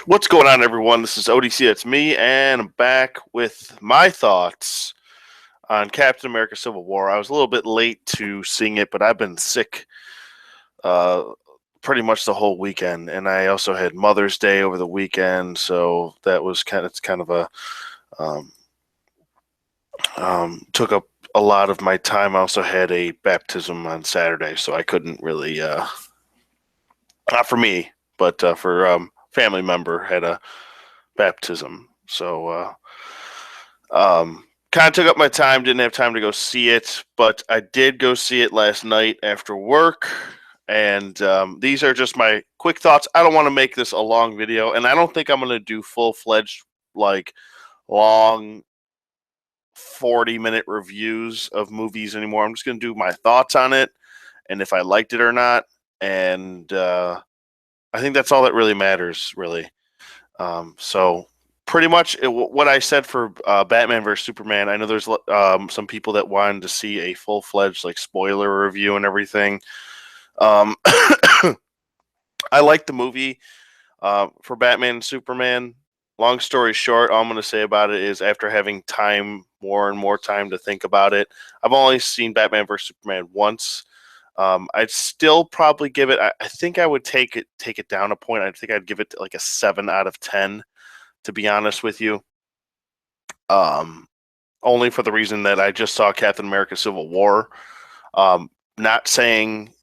What's going on, everyone? This is ODC. It's me, and I'm back with my thoughts on Captain America: Civil War. I was a little bit late to seeing it, but I've been sick uh, pretty much the whole weekend, and I also had Mother's Day over the weekend, so that was kind of a um, took up a lot of my time. I also had a baptism on Saturday, so I couldn't really not for me, but for family member had a baptism. So kind of took up my time. Didn't have time to go see it, but I did go see it last night after work. And these are just my quick thoughts. I don't want to make this a long video, and I don't think I'm going to do full fledged, like, long 40-minute reviews of movies anymore. I'm just going to do my thoughts on it and if I liked it or not. And I think that's all that really matters, really. So pretty much what I said for Batman vs Superman. I know there's some people that wanted to see a full fledged like spoiler review and everything. Um, I like the movie for Batman and Superman. Long story short, all I'm going to say about it is after having more and more time to think about it, I've only seen Batman vs Superman once. I'd still probably give it. I think I would take it down a point. I think I'd give it like a 7 out of 10. To be honest with you, only for the reason that I just saw Captain America: Civil War. Not saying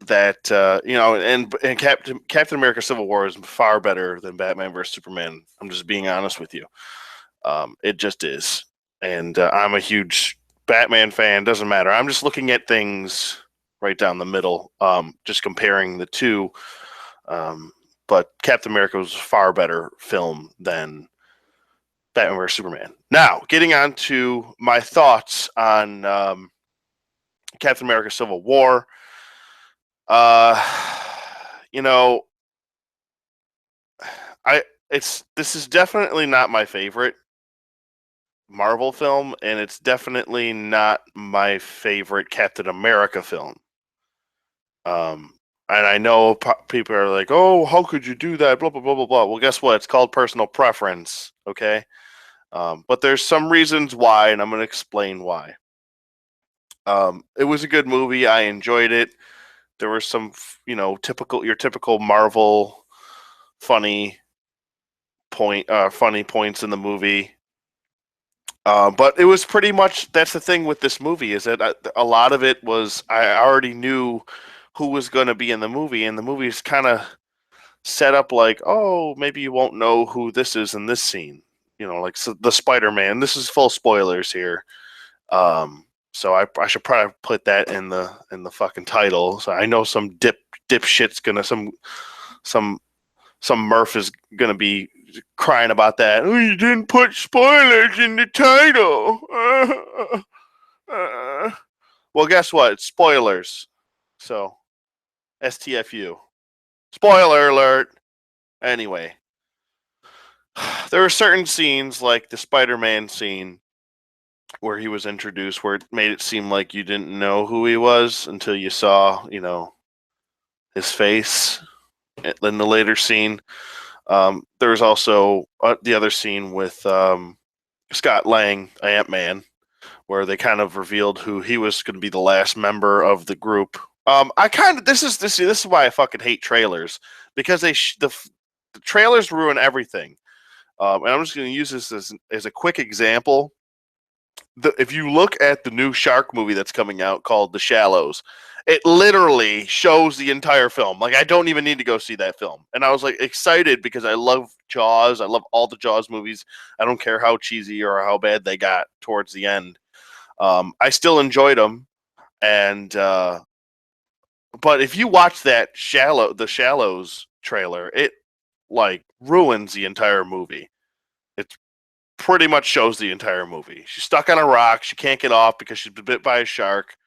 that and Captain America: Civil War is far better than Batman vs Superman. I'm just being honest with you. It just is, and I'm a huge Batman fan. Doesn't matter. I'm just looking at things right down the middle, just comparing the two. But Captain America was a far better film than Batman vs Superman. Now, getting on to my thoughts on Captain America: Civil War. Uh, you know, this is definitely not my favorite Marvel film, and it's definitely not my favorite Captain America film. And I know people are like, "Oh, how could you do that?" Blah blah blah blah blah. Well, guess what? It's called personal preference. Okay. But there's some reasons why, and I'm going to explain why. It was a good movie. I enjoyed it. There were some, your typical Marvel funny funny points in the movie. But it was pretty much, that's the thing with this movie, is that a lot of it was, I already knew who was going to be in the movie, and the movie is kind of set up like, oh, maybe you won't know who this is in this scene. Like, so the Spider-Man. This is full spoilers here. So I should probably put that in the fucking title. So I know some dipshit's gonna some Murph is gonna be crying about that. Oh, you didn't put spoilers in the title. Well, guess what? It's spoilers. So STFU. Spoiler alert. Anyway, there were certain scenes like the Spider-Man scene where he was introduced, where it made it seem like you didn't know who he was until you saw, his face in the later scene. There was also the other scene with Scott Lang, Ant-Man, where they kind of revealed who he was going to be, the last member of the group. This is why I fucking hate trailers, because the trailers ruin everything. And I'm just going to use this as a quick example. If you look at the new shark movie that's coming out called The Shallows, it literally shows the entire film. Like, I don't even need to go see that film. And I was like excited because I love Jaws. I love all the Jaws movies. I don't care how cheesy or how bad they got towards the end. I still enjoyed them. And but if you watch the Shallows trailer, it like ruins the entire movie. It's pretty much shows the entire movie. She's stuck on a rock. She can't get off because she's been bit by a shark.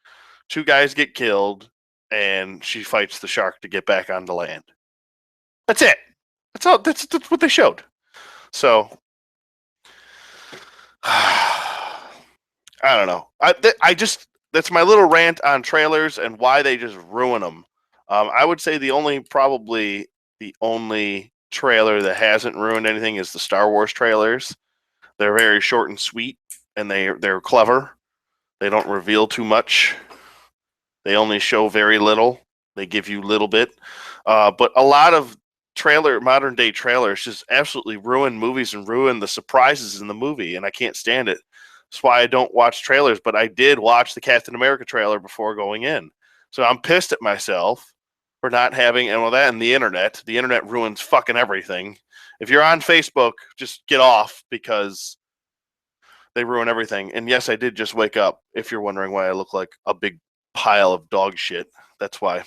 2 guys get killed, and she fights the shark to get back on the land. That's it. That's all. That's what they showed. So I don't know. I just, that's my little rant on trailers and why they just ruin them. I would say probably the only trailer that hasn't ruined anything is the Star Wars trailers. They're very short and sweet, and they're clever. They don't reveal too much. They only show very little. They give you a little bit. But a lot of modern day trailers just absolutely ruin movies and ruin the surprises in the movie, and I can't stand it. That's why I don't watch trailers, but I did watch the Captain America trailer before going in. So I'm pissed at myself for not having, and well, that and the internet ruins fucking everything. If you're on Facebook, just get off because they ruin everything. And yes, I did just wake up. If you're wondering why I look like a big pile of dog shit, that's why.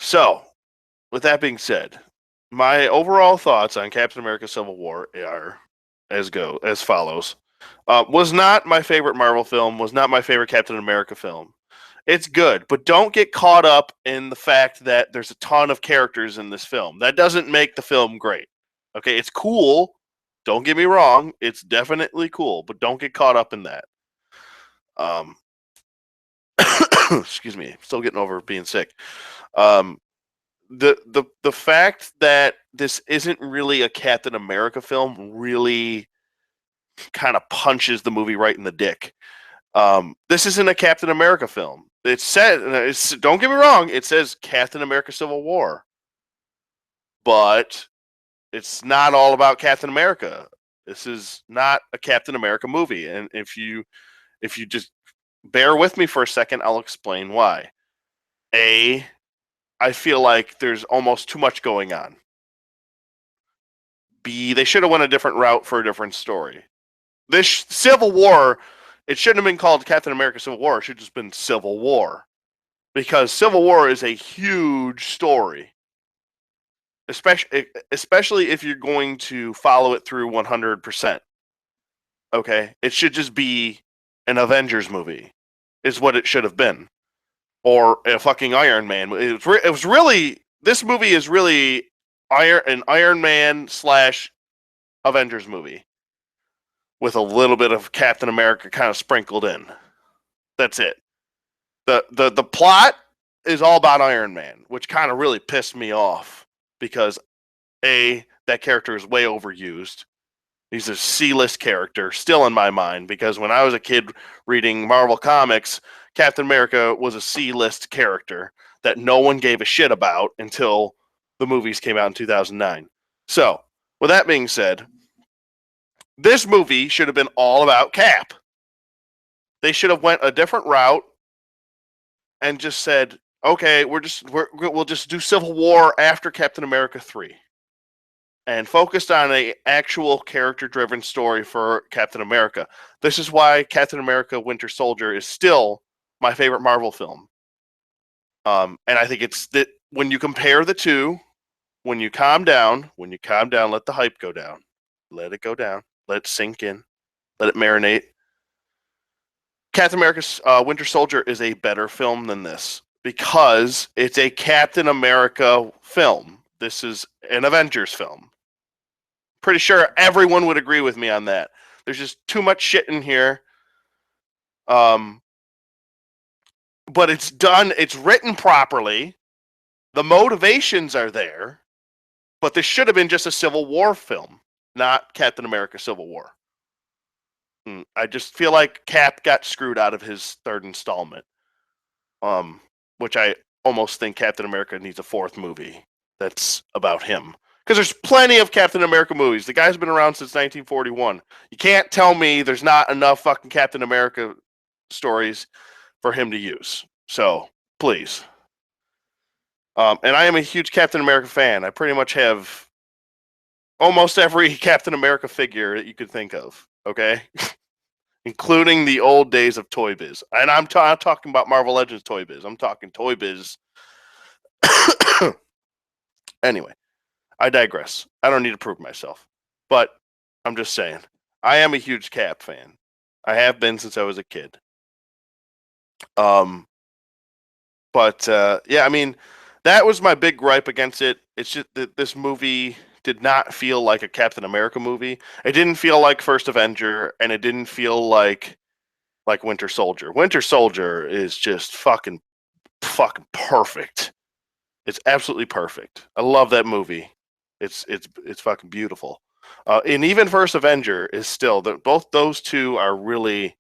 So with that being said, my overall thoughts on Captain America: Civil War are as follows. Was not my favorite Marvel film. Was not my favorite Captain America film. It's good, but don't get caught up in the fact that there's a ton of characters in this film. That doesn't make the film great. Okay, it's cool. Don't get me wrong. It's definitely cool, but don't get caught up in that. Excuse me. Still getting over being sick. The fact that this isn't really a Captain America film really kind of punches the movie right in the dick. This isn't a Captain America film. Don't get me wrong, it says Captain America: Civil War, but it's not all about Captain America. This is not a Captain America movie, and if you just bear with me for a second, I'll explain why. I feel like there's almost too much going on. B, they should have went a different route for a different story. This Civil War, it shouldn't have been called Captain America: Civil War. It should have just been Civil War, because Civil War is a huge story, especially if you're going to follow it through 100%. Okay, it should just be an Avengers movie, is what it should have been, or a fucking Iron Man. It was really, this movie is really an Iron Man / Avengers movie with a little bit of Captain America kind of sprinkled in. That's it. The plot is all about Iron Man, which kind of really pissed me off because that character is way overused. He's a C-list character still in my mind, because when I was a kid reading Marvel Comics, Captain America was a C-list character that no one gave a shit about until the movies came out in 2009. So, with that being said, this movie should have been all about Cap. They should have went a different route and just said, okay, we'll just do Civil War after Captain America 3. And focused on an actual character-driven story for Captain America. This is why Captain America: Winter Soldier is still my favorite Marvel film. And I think it's that when you compare the two, when you calm down, let the hype go down. Let it go down. Let it sink in. Let it marinate. Captain America's Winter Soldier is a better film than this because it's a Captain America film. This is an Avengers film. Pretty sure everyone would agree with me on that. There's just too much shit in here. But it's done. It's written properly. The motivations are there. But this should have been just a Civil War film, not Captain America: Civil War. I just feel like Cap got screwed out of his third installment. Which I almost think Captain America needs a fourth movie that's about him. Because there's plenty of Captain America movies. The guy's been around since 1941. You can't tell me there's not enough fucking Captain America stories for him to use. So, please. And I am a huge Captain America fan. I pretty much have almost every Captain America figure that you could think of. Okay? Including the old days of Toy Biz. And I'm talking about Marvel Legends Toy Biz. I'm talking Toy Biz. Anyway. I digress. I don't need to prove myself. But I'm just saying. I am a huge Cap fan. I have been since I was a kid. Yeah, I mean, that was my big gripe against it. It's just that this movie did not feel like a Captain America movie. It didn't feel like First Avenger, and it didn't feel like Winter Soldier. Winter Soldier is just fucking perfect. It's absolutely perfect. I love that movie. It's fucking beautiful. And even First Avenger is still both those two are really.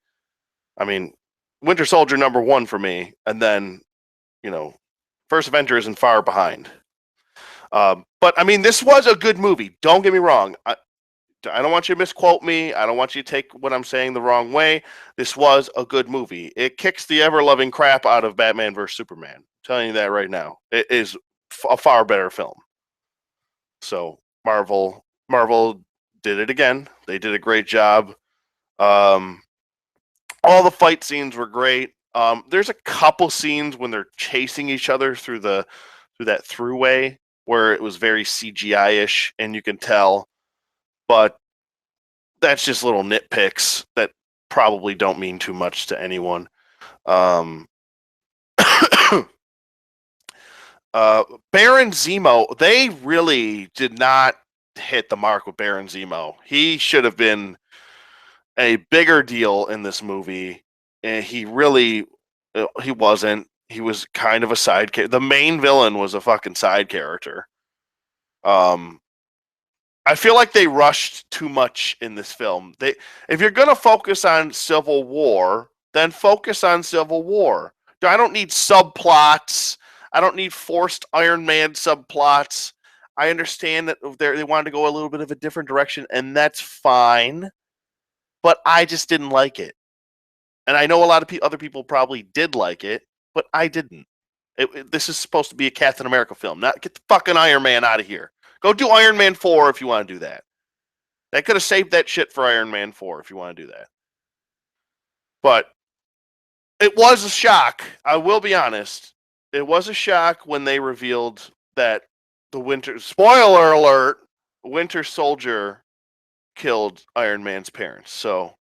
I mean, Winter Soldier #1 for me, and then First Avenger isn't far behind. But I mean, this was a good movie. Don't get me wrong. I don't want you to misquote me. I don't want you to take what I'm saying the wrong way. This was a good movie. It kicks the ever-loving crap out of Batman vs Superman. I'm telling you that right now. It is a far better film. So Marvel did it again. They did a great job. All the fight scenes were great. There's a couple scenes when they're chasing each other through that throughway where it was very CGI-ish, and you can tell. But that's just little nitpicks that probably don't mean too much to anyone. Baron Zemo, they really did not hit the mark with Baron Zemo. He should have been a bigger deal in this movie, and he wasn't. He was kind of a side character. The main villain was a fucking side character. I feel like they rushed too much in this film. If you're gonna focus on Civil War, then focus on Civil War. I don't need subplots. I don't need forced Iron Man subplots. I understand that they wanted to go a little bit of a different direction, and that's fine. But I just didn't like it, and I know a lot of other people probably did like it, but I didn't. This is supposed to be a Captain America film. Not get the fucking Iron Man out of here. Go do Iron Man 4 if you want to do that. They could have saved that shit for Iron Man 4 if you want to do that. But it was a shock. I will be honest. It was a shock when they revealed that spoiler alert, Winter Soldier killed Iron Man's parents. So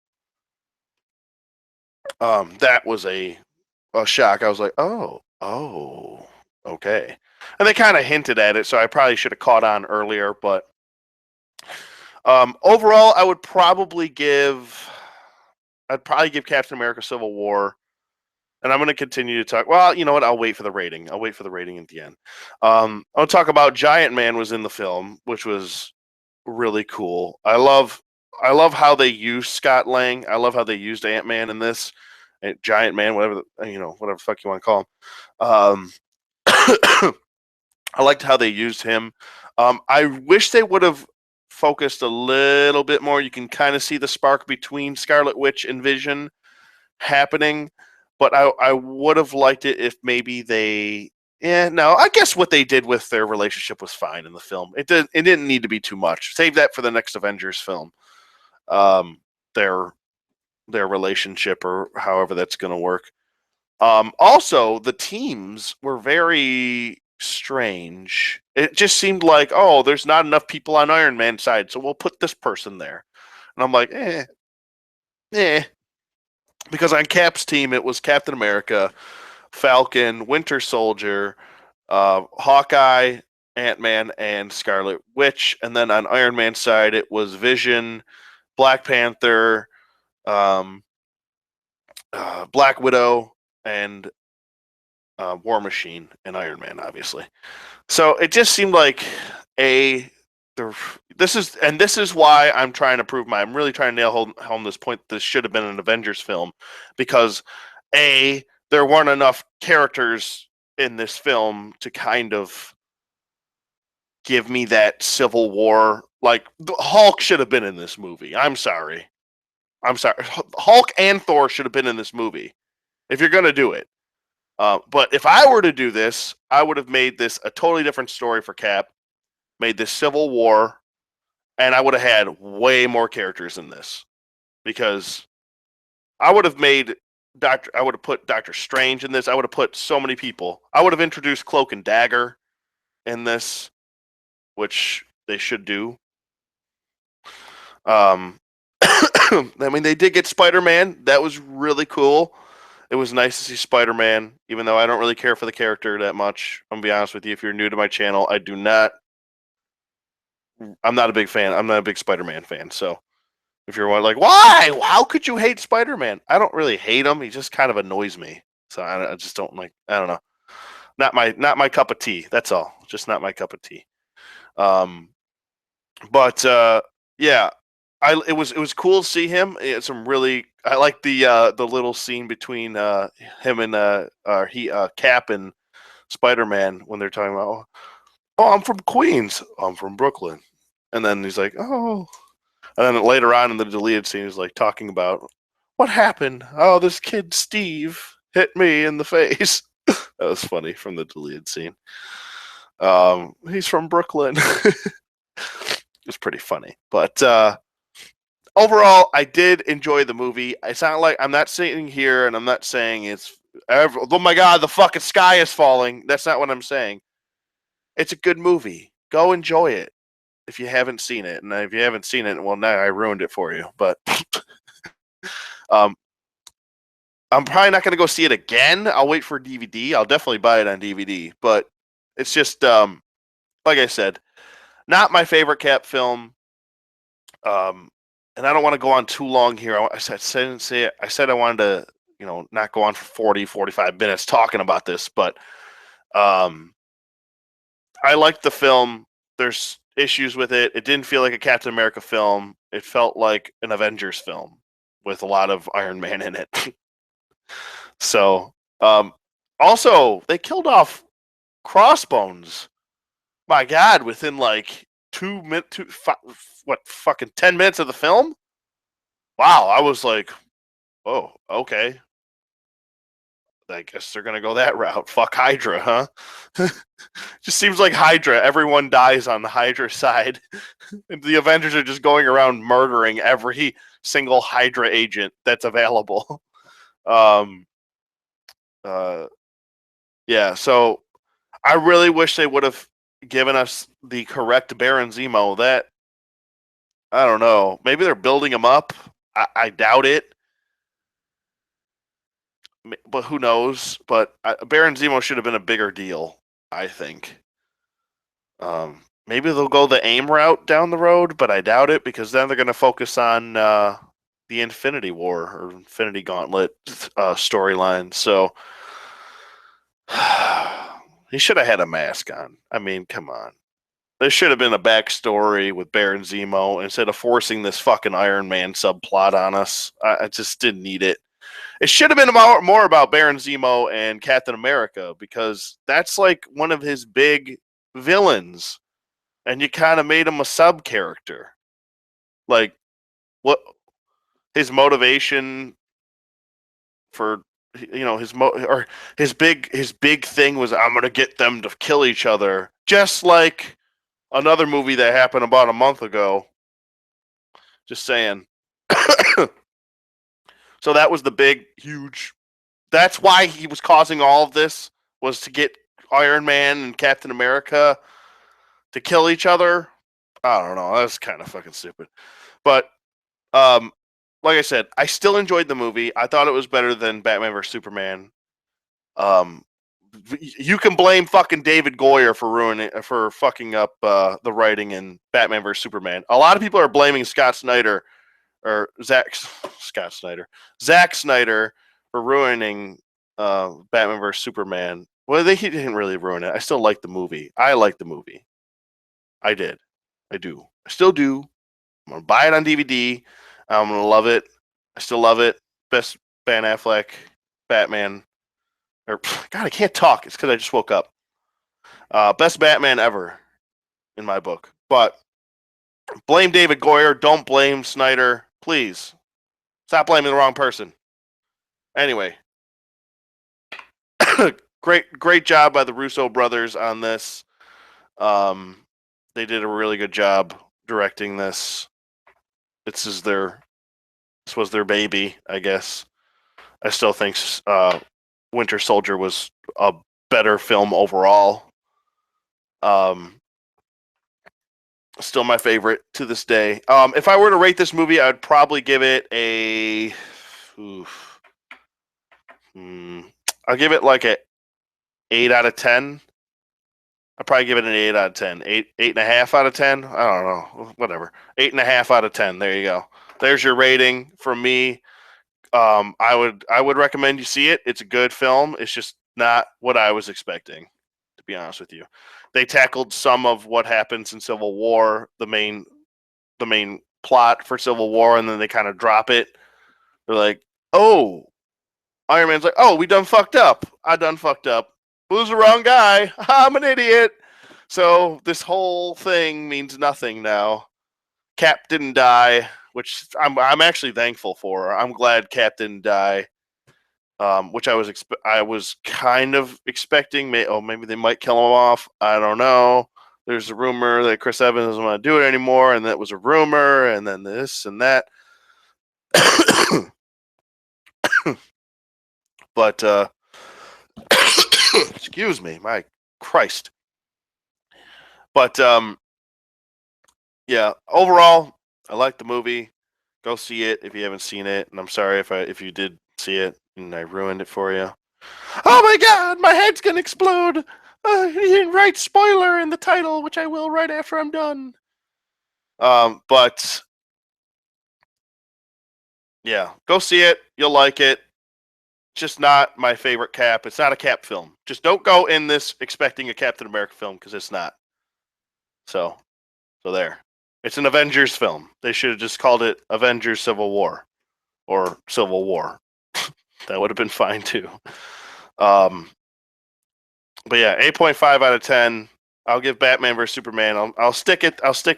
that was a shock. I was like, oh, okay. And they kind of hinted at it, so I probably should have caught on earlier. But overall, I'd probably give Captain America: Civil War, and I'm going to continue to talk. Well, you know what? I'll wait for the rating. I'll wait for the rating at the end. I'll talk about Giant Man was in the film, which was really cool. I love how they used Scott Lang. I love how they used Ant-Man in this. Giant Man, whatever the fuck you want to call him. I liked how they used him. I wish they would have focused a little bit more. You can kind of see the spark between Scarlet Witch and Vision happening, but I would have liked it if maybe they. No, I guess what they did with their relationship was fine in the film. It didn't need to be too much. Save that for the next Avengers film. Their relationship, or however that's going to work. Also, the teams were very strange. It just seemed like, oh, there's not enough people on Iron Man's side, so we'll put this person there. And I'm like, because on Cap's team, it was Captain America, Falcon, Winter Soldier, Hawkeye, Ant-Man, and Scarlet Witch. And then on Iron Man's side, it was Vision, Black Panther, Black Widow, and War Machine, and Iron Man, obviously. So it just seemed like this is why I'm trying to prove I'm really trying to nail home this point. This should have been an Avengers film, because there weren't enough characters in this film to kind of give me that Civil War. Like, Hulk should have been in this movie. I'm sorry. Hulk and Thor should have been in this movie if you're going to do it. But if I were to do this, I would have made this a totally different story for Cap, made this Civil War, and I would have had way more characters in this, because I would have put Doctor Strange in this. I would have put so many people. I would have introduced Cloak and Dagger in this, which they should do. I mean, they did get Spider-Man. That was really cool. It was nice to see Spider-Man, even though I don't really care for the character that much. I'm going to be honest with you. If you're new to my channel, I'm not a big fan. I'm not a big Spider-Man fan. So if you're like, why? How could you hate Spider-Man? I don't really hate him. He just kind of annoys me. So I just don't like, I don't know. Not my cup of tea. That's all. Just not my cup of tea. But yeah, it was cool to see him. I like the little scene between him and Cap and Spider-Man when they're talking about, oh, I'm from Queens. I'm from Brooklyn. And then he's like, oh. And then later on in the deleted scene, he's like talking about what happened. Oh, this kid Steve hit me in the face. That was funny from the deleted scene. He's from Brooklyn. It was pretty funny. But overall, I did enjoy the movie. It's not like I'm not sitting here and I'm not saying oh my God, the fucking sky is falling. That's not what I'm saying. It's a good movie. Go enjoy it if you haven't seen it. And if you haven't seen it, well, now I ruined it for you. But I'm probably not going to go see it again. I'll wait for DVD. I'll definitely buy it on DVD. But it's just, like I said, not my favorite Cap film. And I don't want to go on too long here. I said I wanted to, not go on for 40, 45 minutes talking about this, but I liked the film. There's issues with it. It didn't feel like a Captain America film. It felt like an Avengers film with a lot of Iron Man in it. So, also, they killed off Crossbones. My God, within like 10 minutes of the film? Wow, I was like, oh, okay. I guess they're gonna go that route. Fuck Hydra, huh? Just seems like Hydra. Everyone dies on the Hydra side. The Avengers are just going around murdering every single Hydra agent that's available. Yeah. So I really wish they would have given us the correct Baron Zemo. That I don't know. Maybe they're building him up. I doubt it. But who knows? But Baron Zemo should have been a bigger deal, I think. Maybe they'll go the AIM route down the road, but I doubt it because then they're going to focus on the Infinity War or Infinity Gauntlet storyline. So he should have had a mask on. I mean, come on. There should have been a backstory with Baron Zemo instead of forcing this fucking Iron Man subplot on us. I just didn't need it. It should have been more about Baron Zemo and Captain America because that's like one of his big villains, and you kind of made him a sub character. Like, what his motivation for his big thing was, I'm gonna get them to kill each other, just like another movie that happened about a month ago. Just saying. So that was the big, huge. That's why he was causing all of this, was to get Iron Man and Captain America to kill each other. I don't know. That's kind of fucking stupid. But like I said, I still enjoyed the movie. I thought it was better than Batman vs Superman. You can blame fucking David Goyer for fucking up the writing in Batman vs Superman. A lot of people are blaming Zack Snyder for ruining Batman vs Superman. Well, he didn't really ruin it. I still like the movie. I like the movie. I did. I do. I still do. I'm gonna buy it on DVD. I'm gonna love it. I still love it. Best Ben Affleck Batman. Or God, I can't talk. It's because I just woke up. Best Batman ever, in my book. But blame David Goyer. Don't blame Snyder, please. Stop blaming the wrong person. Anyway, great job by the Russo brothers on this. They did a really good job directing this. This was their baby, I guess. I still think Winter Soldier was a better film overall. Still my favorite to this day. If I were to rate this movie, I'd probably give it a. I'll give it like a 8 out of 10. I'd probably give it an 8 out of 10. 8.5 out of 10. I don't know. Whatever. 8.5 out of 10. There you go. There's your rating from me. I would recommend you see it. It's a good film. It's just not what I was expecting, to be honest with you. They tackled some of what happens in Civil War, the main plot for Civil War, and then they kind of drop it. They're like, oh, Iron Man's like, oh, we done fucked up. I done fucked up. Who's the wrong guy? I'm an idiot. So this whole thing means nothing now. Cap didn't die, which I'm actually thankful for. I'm glad Cap didn't die, which I was kind of expecting. Maybe they might kill him off. I don't know. There's a rumor that Chris Evans doesn't want to do it anymore, and that was a rumor, and then this and that. But excuse me, my Christ. But yeah, overall, I like the movie. Go see it if you haven't seen it. And I'm sorry if you did see it and I ruined it for you. Oh my God, my head's gonna explode! You didn't write spoiler in the title, which I will right after I'm done. But yeah, go see it. You'll like it. Just not my favorite Cap. It's not a Cap film. Just don't go in this expecting a Captain America film because it's not. So there. It's an Avengers film. They should have just called it Avengers Civil War or Civil War. That would have been fine too. But yeah, 8.5 out of 10. I'll give Batman vs Superman. I'll stick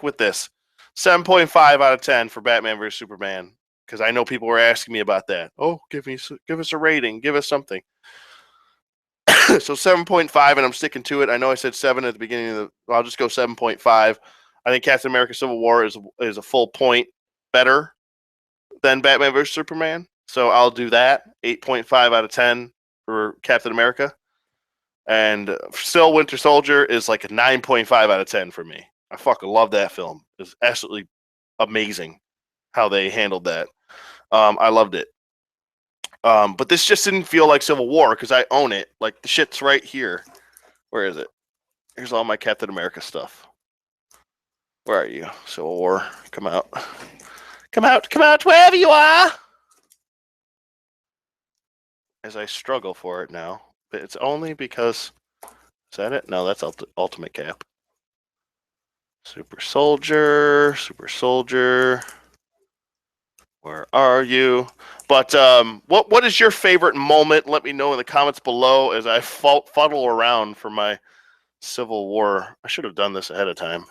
with this. 7.5 out of 10 for Batman vs Superman because I know people were asking me about that. Oh, give us a rating. Give us something. So 7.5, and I'm sticking to it. I know I said 7 at the beginning of the. I'll just go 7.5. I think Captain America: Civil War is a full point better than Batman vs Superman. So I'll do that. 8.5 out of 10 for Captain America. And still, Winter Soldier is like a 9.5 out of 10 for me. I fucking love that film. It's absolutely amazing how they handled that. I loved it. But this just didn't feel like Civil War because I own it. Like the shit's right here. Where is it? Here's all my Captain America stuff. Where are you? Civil War. Come out. Come out, wherever you are! As I struggle for it now. But it's only because... Is that it? No, that's Ultimate Cap. Super Soldier. Where are you? But what is your favorite moment? Let me know in the comments below as I fuddle around for my Civil War. I should have done this ahead of time.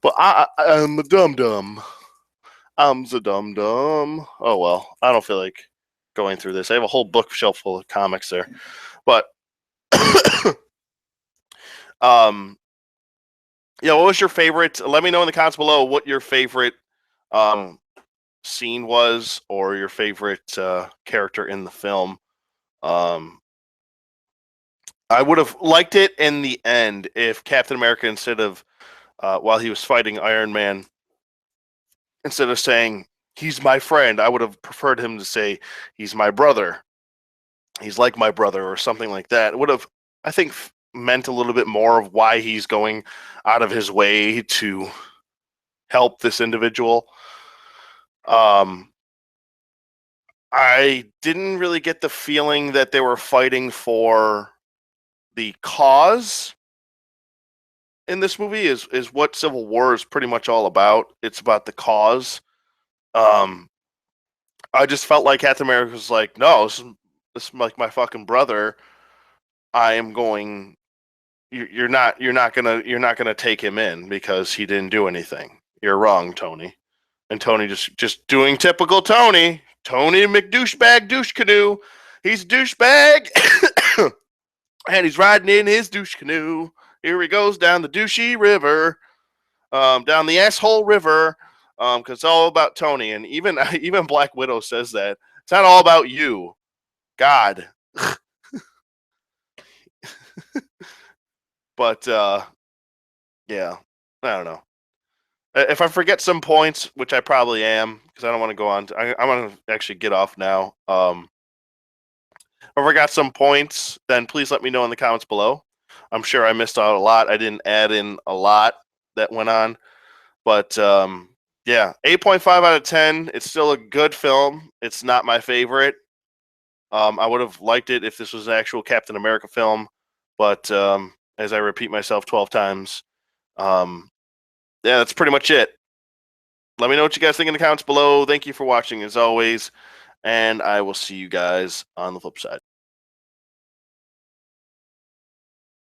But I'm a dum-dum. I'm the dum-dum. Oh, well. I don't feel like going through this. I have a whole bookshelf full of comics there. But, yeah, what was your favorite? Let me know in the comments below what your favorite scene was or your favorite character in the film. I would have liked it in the end if Captain America, instead of while he was fighting Iron Man, instead of saying he's my friend, I would have preferred him to say he's my brother. He's like my brother or something like that. It would have, I think, meant a little bit more of why he's going out of his way to help this individual. I didn't really get the feeling that they were fighting for the cause in this movie is what Civil War is pretty much all about. It's about the cause. I just felt like Captain America was like, no, this is like my fucking brother. I am going. You're not gonna take him in because he didn't do anything. You're wrong, Tony. And Tony just doing typical Tony. Tony McDouchebag douche canoe. He's a douchebag. And he's riding in his douche canoe. Here he goes down the douchey river. Down the asshole river. Because it's all about Tony. And even Black Widow says that. It's not all about you. God. But, yeah. I don't know. If I forget some points, which I probably am, because I don't want to go on. I want to actually get off now. If I forgot some points, then please let me know in the comments below. I'm sure I missed out a lot. I didn't add in a lot that went on. But, yeah, 8.5 out of 10. It's still a good film. It's not my favorite. I would have liked it if this was an actual Captain America film, but as I repeat myself 12 times, yeah, that's pretty much it. Let me know what you guys think in the comments below. Thank you for watching as always, and I will see you guys on the flip side.